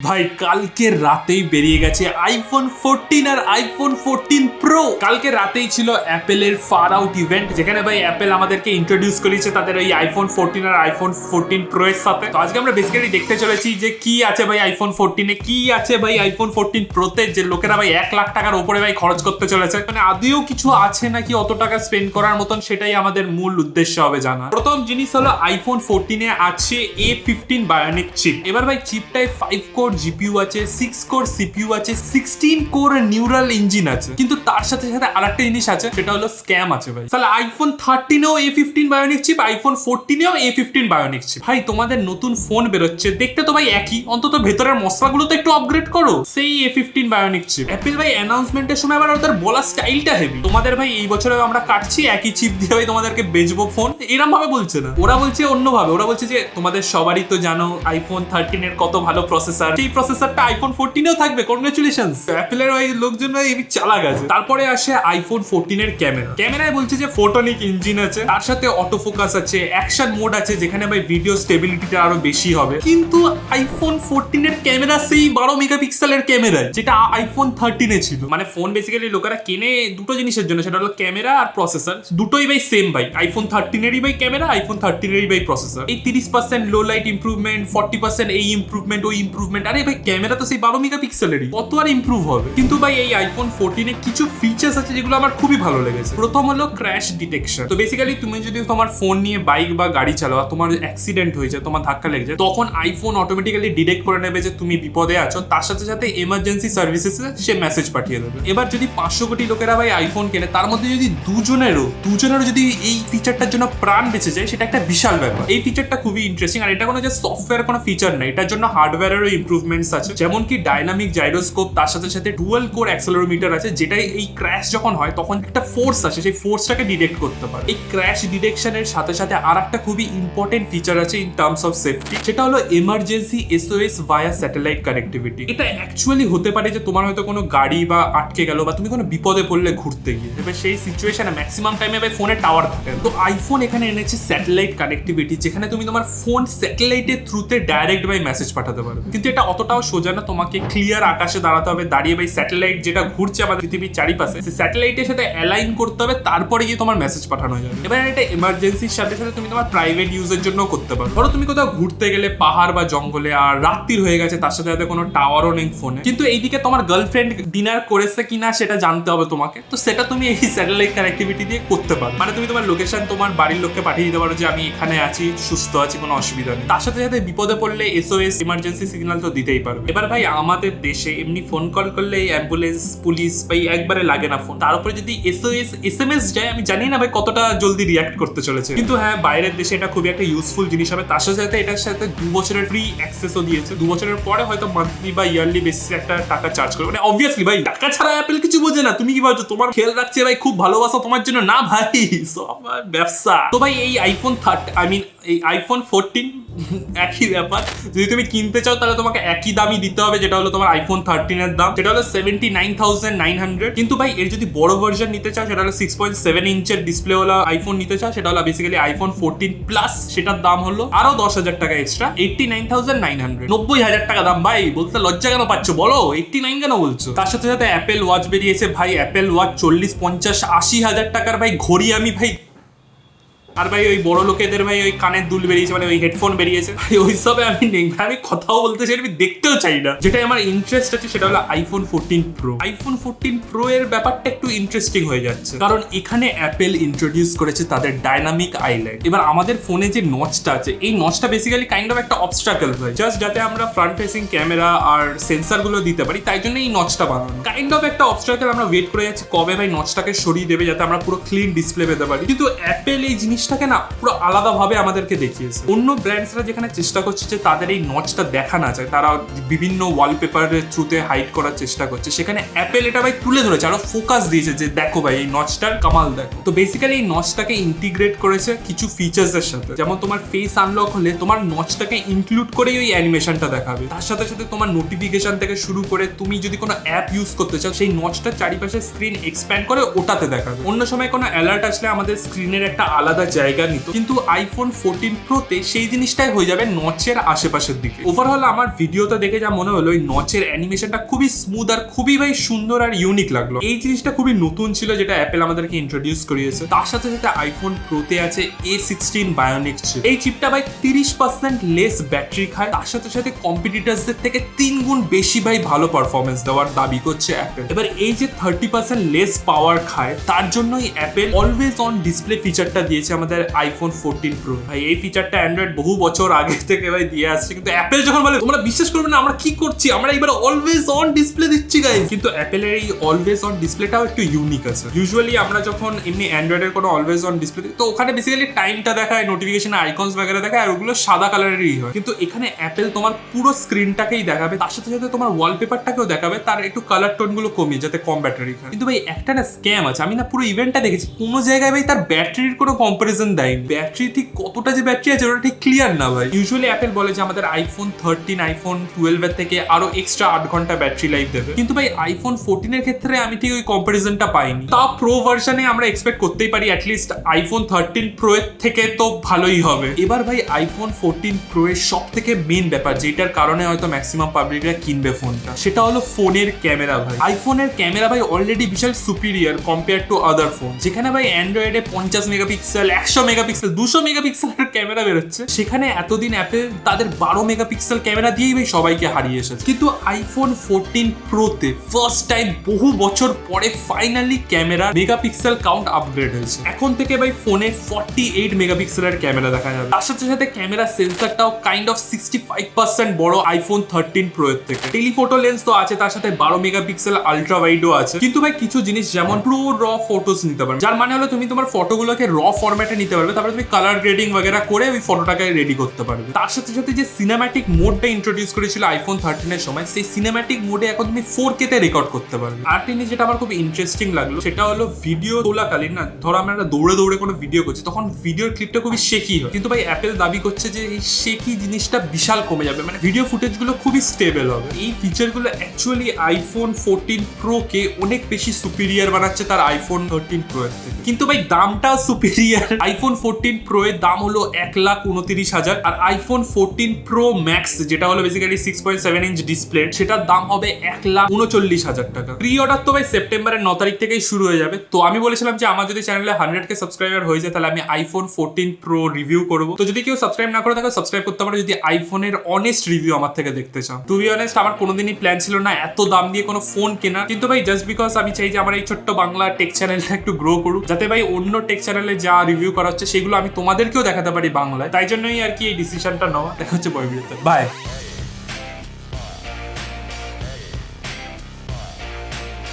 ভাই কালকে রাতেই বেরিয়ে গেছে আইফোন 14 আর আইফোন 14 প্রো। কালকে রাতেই ছিল অ্যাপেলের ফার আউট ইভেন্ট, যেখানে ভাই অ্যাপেল আমাদেরকে ইন্ট্রোডিউস করেছে তাদের ওই আইফোন 14 আর আইফোন 14 প্রো এর সাথে। তো আজকে আমরা বেসিক্যালি দেখতে চলেছি যে কি আছে ভাই আইফোন 14 এ, কি আছে ভাই আইফোন 14 প্রোতে, যে লোকেরা ভাই 1 লাখ টাকার উপরে ভাই খরচ করতে চলেছে। মানে আদৌ কিছু আছে নাকি অত টাকা স্পেন্ড করার মতন, সেটাই আমাদের মূল উদ্দেশ্য হবে জানা। প্রথম জিনিস হলো আইফোন 14 এ আছে A15 বায়োনিক চিপ। এবার ভাই চিপটায় 5 কোর জিপিইউ আছে, 6 কোর সিপিইউ আছে, 16 কোর নিউরাল ইঞ্জিন আছে। কিন্তু তার সাথে সাথে আরেকটা জিনিস আছে, সেটা হলো স্ক্যাম আছে ভাই। তাহলে আইফোন 13 এও A15 বায়োনিক চিপ, আইফোন 14 এও A15 বায়োনিক চিপ। ভাই তোমাদের নতুন ফোন বেরোচ্ছে, দেখতে তো ভাই একই, অন্তত ভেতরের মশলাগুলো তো একটু আপগ্রেড করো। সেই A15 বায়োনিক চিপ। অ্যাপেল ভাই অ্যানাউন্সমেন্টের সময় আবার ওদের বলার স্টাইলটা হেভি। তোমাদের ভাই এই বছরে আমরা কাটছি একই চিপ দিয়ে ভাই তোমাদেরকে বেচবো ফোন, এরকম ভাবে বলছে না। ওরা বলছে অন্যভাবে, ওরা বলছে যে তোমাদের সবারই তো জানো আইফোন 13 এর কত ভালো প্রসেসর, সেই প্রসেসরটা আইফোন 14 এও থাকবে। কনগ্রাচুলেশনস, অ্যাপেলের ভাই লোকজন ভাই এই চালাক আছে। তারপরে আসে আইফোন 14 এর ক্যামেরা। ক্যামেরায় বলছে যে ফোটনিক ইঞ্জিন আছে, তার সাথে অটো ফোকাস আছে, অ্যাকশন মোড আছে, যেখানে ভাই ভিডিও স্টেবিলিটিটা আরো বেশি হবে। কিন্তু আইফোন 14 এর ক্যামেরা সেই 12 মেগাপিক্সেলের ক্যামেরা, যেটা আইফোন 13 এ ছিল। মানে ফোন বেসিক্যালি লোকেরা কেনে দুটো জিনিসের জন্য, সেটা হলো ক্যামেরা আর প্রসেসর। দুটোই ভাই সেম ভাই, আইফোন 13 এরই ভাই ক্যামেরা, আইফোন 13 এরই ভাই প্রসেসর। এই 30% লো লাইট ইমপ্রুভমেন্ট, 40% এই ইমপ্রুভমেন্ট ওই ইমপ্রুভমেন্ট। আরে ভাই ক্যামেরা তো সেই 12 মেগাপিক্সেলেরই, কত আর ইমপ্রুভ হবে। কিন্তু ভাই এই আইফোন 14 এ কিছু ফিচার্স আছে যেগুলো আমার খুবই ভালো লেগেছে। প্রথম হলো ক্র্যাশ ডিটেকশন। তো বেসিক্যালি তুমি যদি তোমার ফোন নিয়ে বাইক বা গাড়ি চালাও, তোমার অ্যাক্সিডেন্ট হয়ে যায়, তোমার ধাক্কা লেগে যায়, তখন আইফোন অটোমেটিক্যালি ডিটেক্ট করে নেবে যে তুমি বিপদে আছো। তার সাথে সাথে এমার্জেন্সি সার্ভিসেসে সে মেসেজ পাঠিয়ে দেবে। এবার যদি 500 কোটি লোকেরা ভাই আইফোন কেনে, তার মধ্যে যদি দুজনেরও যদি এই ফিচারটার জন্য প্রাণ বেঁচে যায়, সেটা একটা বিশাল ব্যাপার। এই ফিচারটা খুবই ইন্টারেস্টিং। আর এটা কোনো যে সফটওয়্যার কোনো ফিচার না, এটার জন্য হার্ডওয়্যারেরও ইমপ্রুভমেন্টস আছে, যেমন কি ডাইনামিক জাইরোস্কোপ, তার সাথে সাথে ডুয়াল কোর অ্যাক্সেলেরোমিটার আছে, যেটা এই ক্র্যাশ যখন হয় তখন একটা ফোর্স আছে, সেই ফোর্সটাকে ডিটেক্ট করতে পারে। এই ক্র্যাশ ডিটেকশনের সাথে সাথে আর একটা খুবই ইম্পর্টেন্ট ফিচার আছে ইন টার্মস অফ সেফটি, সেটা হলো এমার্জেন্সি এসওএস ভায়া স্যাটেলাইট কানেক্টিভিটি। এটা অ্যাকচুয়ালি হতে পারে যে তোমার হয়তো কোনো গাড়ি বা আটকে গেল, বা তুমি কোনো বিপদে পড়লে ঘুরতে গিয়ে, এবার সেই সিচুয়েশনে ম্যাক্সিমাম টাইমে ভাই ফোনে টাওয়ার থাকে। তো আইফোন এখানে এনেছে স্যাটেলাইট কানেক্টিভিটি, যেখানে তুমি তোমার ফোন স্যাটেলাইটের থ্রুতে ডাইরেক্ট ভাই মেসেজ পাঠাতে পারো। কিন্তু এটা অতটাও সোজা না, তোমাকে ক্লিয়ার আকাশে দাঁড়াতে হবে, দাঁড়িয়ে ভাই স্যাটেলাইট যেটা ঘুরছে আমাদের পৃথিবীর চারিপাশে, সেই স্যাটেলাইটের সাথে অ্যালাইন করতে হবে, তারপরে গিয়ে তোমার মেসেজ পাঠানো যাবে। এবার এটা এমার্জেন্সির সাথে সাথে তুমি তোমার প্রাইভেট ইউজের জন্য করতে পারো। ধরো তুমি কোথাও ঘুরতে গেলে পাহাড় বা জঙ্গলে, আর রাত্রির হয়ে গেছে, তার সাথে সাথে কোনো টাওয়ারও নেই ফোনে, কিন্তু এইদিকে তোমার গার্লফ্রেন্ড ডিনার করেছে কিনা সেটা জানতে হবে তোমাকে। তো সেটা তুমি এই স্যাটেলাইট কানেক্টিভিটি দিয়ে করতে পারো। মানে তুমি তোমার লোকেশন তোমার বাড়ির লোককে পাঠিয়ে দিতে পারো যে আমি এখানে আছি, সুস্থ আছি, কোনো অসুবিধা নেই। তার সাথে সাথে বিপদে পড়লে এসওএস ইমার্জেন্সি সিগন্যাল তো দিতেই পারবে। এবার ভাই আমাদের দেশে এমনি ফোন কল করলে অ্যাম্বুলেন্স, পুলিশ ভাই একবারে লাগে না ফোন, তার উপরে যদি এসওএস এসএমএস যায়, আমি জানি না ভাই কতটা জলদি রিয়াক্ট করতে চলেছে। কিন্তু হ্যাঁ, বাইরের দেশে এটা খুবই একটা ইউজফুল জিনিস হবে। তার সাথে সাথে এটার সাথে 2 বছরের ফ্রি অ্যাক্সেসও দিয়েছে। 2 বছরের পরে হয়তো মান্থলি বা ইয়ারলি বেসিসে একটা টাকা চার্জ করবে। মানে অবভিয়াসলি ভাই টাকা ছাড়া অ্যাপেল কিছু বোঝে না। তুমি কি ভাবছো তোমার খেয়াল রাখছে ভাই, খুব ভালোবাসা তোমার জন্য? না ভাই, সব ব্যবসা। তো ভাই এই আইফোন এই আইফোন 14 একই ব্যাপার। যদি তুমি কিনতে চাও তাহলে তোমাকে একই দামই দিতে হবে, যেটা হলো তোমার আইফোন 13 এর দাম, সেটা হলো 79,900। কিন্তু ভাই এর যদি বড় ভার্সন নিতে চাও, সেটা হলো 6.7 ইঞ্চের ডিসপ্লে ওলা আইফোন নিতে চাও, সেটা হলো বেসিক্যালি আইফোন 14 প্লাস। সেটার দাম হলো আরো 10,000 টাকা এক্সট্রা, 89,900, 90,000 টাকা দাম। ভাই বলতে লজ্জা কেন পাচ্ছ বলো, 89 কেন বলছো? তার সাথে সাথে অ্যাপেল ওয়াচ বেরিয়েছে ভাই, অ্যাপেল ওয়াচ 40, 50, 80,000 টাকার ভাই ঘড়ি আমি ভাই। আর ভাই ওই বড় লোকেদের ভাই ওই কানের দুল বেরিয়েছে, মানে ওই হেডফোন বেরিয়েছে ভাই, ওই সবে আমি নেই ভাই, আমি কথাও বলতে চাই, আমি দেখতেও চাই না। যেটা আমার ইন্টারেস্ট আছে সেটা হলো আইফোন 14 প্রো। আইফোন 14 প্রো এর ব্যাপারটা একটু ইন্টারেস্টিং হয়ে যাচ্ছে, কারণ এখানে অ্যাপেল ইন্ট্রোডিউস করেছে তাদের ডাইনামিক আইলাইট। এবার আমাদের ফোনে যে নচটা আছে, এই নচটা বেসিক্যালি কাইন্ড অফ একটা অবস্ট্রাকল ভাই, জাস্ট যাতে আমরা ফ্রন্ট ফেসিং ক্যামেরা আর সেন্সার গুলো দিতে পারি, তাই জন্য এই নচটা বানানো। কাইন্ড অফ একটা অবস্ট্রাকল। আমরা ওয়েট করে যাচ্ছি কবে ভাই নচটাকে সরিয়ে দেবে, যাতে আমরা পুরো ক্লিন ডিসপ্লে পেতে পারি। কিন্তু অ্যাপেল এই জিনিসটাকে না পুরো আলাদাভাবে আমাদেরকে দেখিয়েছে। অন্য ব্র্যান্ডসরা যেখানে চেষ্টা করছে যে তাদের এই নচটা দেখা না যায়, তারা বিভিন্ন ওয়ালপেপারের থ্রুতে হাইড করার চেষ্টা করছে, সেখানে অ্যাপেল এটা ভাই তুলে ধরেছে, আরো ফোকাস দিয়েছে যে দেখো ভাই এই নচটার কামাল দেখো। তো বেসিক্যালি এই নচটাকে ইন্টিগ্রেট করেছে কিছু ফিচার্সের সাথে, যেমন তোমার ফেস আনলক হলে তোমার নচটাকে ইনক্লুড করেই ওই অ্যানিমেশনটা দেখাবে। তার সাথে সাথে তোমার নোটিফিকেশন থেকে শুরু করে তুমি যদি কোনো অ্যাপ ইউজ করতে চাও, সেই নচটার চারিপাশে স্ক্রিন এক্সপ্যান্ড করে ওটাতে দেখাবে। অন্য সময় কোনো অ্যালার্ট আসলে আমাদের স্ক্রিনের একটা আলাদা জায়গা নিত, কিন্তু আইফোন 14 প্রোতে সেই জিনিসটাই হয়ে যাবে নচের আশেপাশের দিকে। ওভারঅল আমার ভিডিওটা দেখে যা মনে হলো, ওই নচের অ্যানিমেশনটা খুবই স্মুথ আর খুবই ভাই সুন্দর আর ইউনিক লাগলো। এই জিনিসটা খুবই নতুন ছিল যেটা অ্যাপেল আমাদেরকে ইন্ট্রোডিউস করিয়েছে। তার সাথে সাথে আইফোন প্রোতে আছে A16 বায়োনিক চিপ। এই চিপটা ভাই 30% লেস ব্যাটারি খায়, তার সাথে সাথে কম্পিটিটরসদের থেকে 3 গুণ বেশি ভাই ভালো পারফরমেন্স দেওয়ার দাবি করছে অ্যাপেল। এবার এই যে 30% লেস পাওয়ার খায়, তার জন্যই অ্যাপেল অলওয়েজ অন ডিসপ্লে ফিচারটা দিয়েছে আমাদের আইফোন 14 প্রো। ভাই এই ফিচারটা অ্যান্ড্রয়েড বহু বছর আগে থেকে ভাই দিয়ে আসছে, কিন্তু অ্যাপেল যখন বলে তোমরা বিশ্বাস করবে না আমরা কি করছি, আমরা এবার অলওয়েজ অন ডিসপ্লে দিচ্ছি গাইস। কিন্তু অ্যাপেলের এই অলওয়েজ অন ডিসপ্লেটাও একটু ইউনিক আছে। ইউজুয়ালি আমরা যখন এমনি অ্যান্ড্রয়েডের কোনো অলওয়েজ অন ডিসপ্লে দিই, তো ওখানে বেসিক্যালি টাইমটা দেখায়, নোটিফিকেশন আইকনস বগেরা দেখায়, আর ওগুলো সাদা কালারেরই হয়। কিন্তু এখানে অ্যাপেল তোমার পুরো স্ক্রিনটাকেই দেখাবে, তার সাথে সাথে তোমার ওয়ালপেপারটাকেও দেখাবে, তার একটু কালার টোনগুলো কমিয়ে যাতে কম ব্যাটারি খায়। কিন্তু ভাই একটা না স্ক্যাম আছে, আমি না পুরো ইভেন্টটা দেখেছি, কোনো জায়গায় ভাই তার ব্যাটারির কোনো কম্পারিজন দেয়নি। ব্যাটারি ঠিক কতটা যে ব্যাটারি আছে ওটা ঠিক ক্লিয়ার না ভাই। ইউজুয়ালি অ্যাপেল বলে যে আমাদের আইফোন 13 আইফোন 12 এর থেকে আরো এক্সট্রা 8 ঘন্টা ব্যাটারি লাইফ দেবে, কিন্তু ভাই আইফোন 14 এর ক্ষেত্রে আমি ঠিক ওই কম্পারিজনটা পাইনি। তা প্রো ভার্সনে আমরা এক্সপেক্ট করতেই পারি অ্যাটলিস্ট আইফোন 13 প্রো এর থেকে তো ভালোই হবে। এবার ভাই আইফোন 14 প্রো এর সব থেকে মেন ব্যাপার, যেটার কারণে হয়তো ম্যাক্সিমাম পাবলিকরা কিনবে ফোনটা, সেটা হলো ফোনের ক্যামেরা। ভাই আইফোনের ক্যামেরা ভাই অলরেডি বিশাল superior compare to other phone. যেখানে ভাই অ্যান্ড্রয়েডে 50 মেগাপিক্সেল, 100 মেগাপিক্সেল, 200 মেগাপিক্সেলের ক্যামেরা বেরোচ্ছে, সেখানে এতদিন অ্যাপেল তাদের 12 মেগাপিক্সেল ক্যামেরা দিয়েই ভাই সবাইকে হারিয়ে এসেছে। কিন্তু আইফোন 14 প্রোতে ফার্স্ট টাইম বহু বছর পরে finally camera megapixel count upgrade হয়েছে। এখন থেকে ভাই ফোনে 48 মেগাপিক্সেলের ক্যামেরা দেখা যাবে। তার সাথে সাথে ক্যামেরা সেন্সরটাও কাইন্ড অফ 65% বড় আইফোন 13 প্রো এর থেকে। টেলিফোটো লেন্স তো আছে, তার সাথে 12 মেগাপিক্সেল আলট্রা ওয়াইডও আছে। কিন্তু ভাই কিছু জিনিস যেমন প্রো র ফটোস নিতে পারবে, যার মানে হলো তুমি তোমার ফটোগুলোকে র ফরম্যাটে নিতে পারবে, তারপরে তুমি কালার গ্রেডিং বগেরা করে ওই ফটোটাকে রেডি করতে পারবে। তার সাথে সাথে যে সিনেম্যাটিক মোডটা ইন্ট্রোডিউস করেছিল আইফোন 13 এর সময়, সেই সিনেম্যাটিক মোডে এখন তুমি 4K তে রেকর্ড করতে পারবে। আর জিনিস যেটা আমার খুব ইন্টারেস্টিং লাগলো সেটা হলো ভিডিও তোলাকালীন না, ধরো আমরা দৌড়ে দৌড়ে কোনো ভিডিও করছি, তখন ভিডিওর ক্লিপটা খুবই শেকি হয়, কিন্তু ভাই অ্যাপেল দাবি করছে যে এই শেকি জিনিসটা বিশাল কমে যাবে, মানে ভিডিও ফুটেজগুলো খুবই স্টেবল হবে। এই ফিচারগুলো অ্যাকচুয়ালি আইফোন 14 প্রো কে অনেক বেশি সুপিরিয়ার বানাচ্ছে তার আইফোন 13 প্রো এর থেকে। কিন্তু ভাই দামটা সুপিরিয়ার। আইফোন 14 প্রো এর দাম হলো 1,29,000, আর আইফোন 14 প্রো ম্যাক্স যেটা হলো বেসিক্যালি 6.7 ইঞ্চ ডিসপ্লে, সেটার দাম হবে 1,39,000 টাকা। প্রি অর্ডার তো ভাই সেপ্টেম্বরের 9 তারিখ থেকেই শুরু হয়ে যাবে। তো আমি বলেছিলাম যে আমার যদি চ্যানেলে 100K সাবস্ক্রাইবার হয়ে যায় তাহলে আমি আইফোন 14 প্রো রিভিউ করবো। তো যদি কেউ সাবস্ক্রাইব না করে থাকে সাবস্ক্রাইব করতে পারো যদি আইফোনের অনেস্ট রিভিউ আমার থেকে দেখতে চাও। টু বি অনেস্ট আমার কোনোদিনই প্ল্যান ছিল না এত দাম দিয়ে কোনো ফোন কেনা, কিন্তু ভাই জাস্ট বিকজ আমি চাই যে আমার এই ছোট্ট বাংলা টেক চ্যানেলটা একটু গ্রো করুক, যাতে ভাই অন্য টেক চ্যানেলে যা রিভিউ করা হচ্ছে সেগুলো আমি তোমাদেরকেও দেখাতে পারি বাংলায়। তাই জন্যই আর কি এই ডিসিশনটা নেওয়া। দেখা হচ্ছে পরের ভিডিওতে। বাই।